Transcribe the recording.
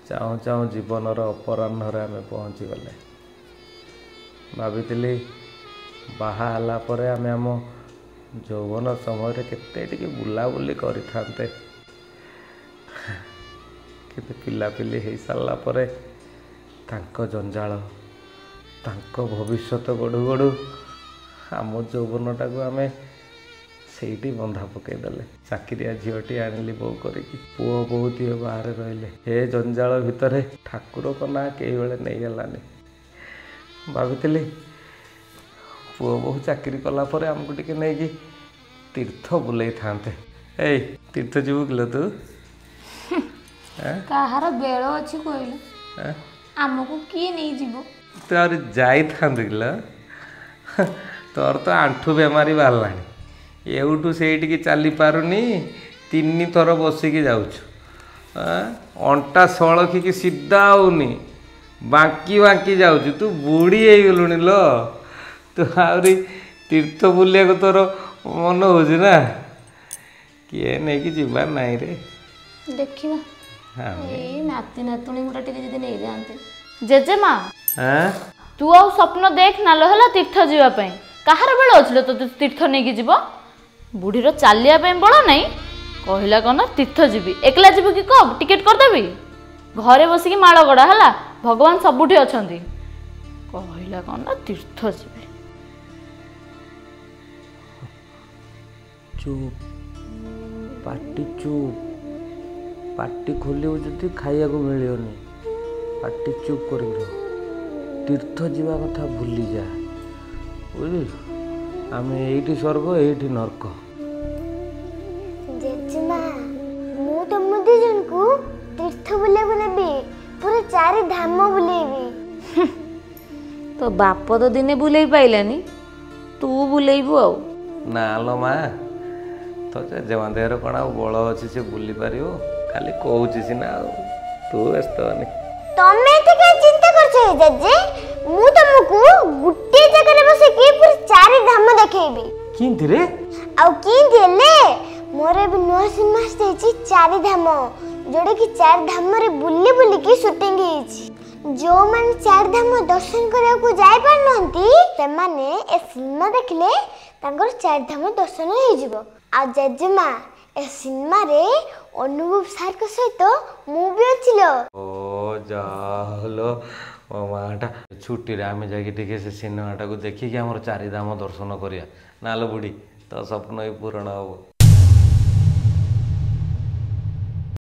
चाहूँ चाहूँ जीवनर अपराह्न आम पहुँची गले भाभी बाहा परे आम आम यौवन समय केते बुलाबुली करते किंतु पिलापिली हो सारा पर जंजाल भविष्य गढ़ू गढ़ू आम यौवनटा को आम से बंधा पकईदे चाकरिया झीटी आनिली बो कर पुओ बहुत बाहर रहिले हे जंजाल भितर ठाकुर को ना कई बेले नहीं गलानी भाभी पुओ बहु चाकरी कलापर आमको टिके नहीं तीर्थ बुले था तीर्थ जीव किलो तू कहार बेल अच्छी कहल आमको किए नहीं जीव तू आ जाई किल तोर तो आंठू बेमारी बाहर एवटू से चली पारुनी 3 थर बसिकी जाऊँ अंटा सड़खी सीधा आउनी बांकी बांकी जाऊँ तू बुढ़ी हो गलुनी लो तू आहरी तीर्थ बुलिया को तोर मन हो किए नहीं जीवार नहीं रे देखिबा नाती नातुणी गुटा टिके नहीं जाते जेजेमा तू आ स्वप्न देख ना लो हला तीर्थ जीवा पई कहार बेल अछि तो तीर्थ नहीं की जीव बुढ़ीर चलिया बल नहीं कहला कौन तीर्थ जीवी एकला जीव कि कब टिकेट करदेवी घरे बसिकी माड़ गड़ा है भगवान सबुठी अच्छा कहला कौन तीर्थ जीवी चुप पाटी चुप पाटी खोल खाया को मिलनी पाटी चुप कर तीर्थ जीवा कथा भूली जा बुझ आम ये स्वर्ग ये नरक जेजेमा मु तुम दिजन को तीर्थ बुले नेबी पूरा 4 धाम बुलेबी तो बाप तो दिने बुले पाइलानी तू बुलेबू आ ना लो माँ तो जेमा देहर कौन आ बल अच्छी से बुली पार खाली कहूँ सीना तू व्यस्त होनी तमे के चिंता करछे जेजे मु तुमको गुट्टे जगह रे बसे के पूरा 4 धाम देखेबी किंति रे आउ किंति ले मोरे भी नो सिनेमा देछि 4 धाम जोड़े कि 4 धाम रे बुल्ली बुल्ली की शूटिंग हेछि जो मन 4 धाम दर्शन करिया को जाय पारनंती ते माने ए सिनेमा देखले तांगर 4 धाम दर्शन हो जिवो आ जेजेमा ए सिनेमा रे अनुभव सार के सहित मु भी अछिलो ओ जालो माटा छुट्टी रे आमे जाके टिके से सिनेमाटा को देखिकी हमर 4 धाम दर्शन करिया नालो बुढ़ी तो स्वप्न ही पूर्ण हो।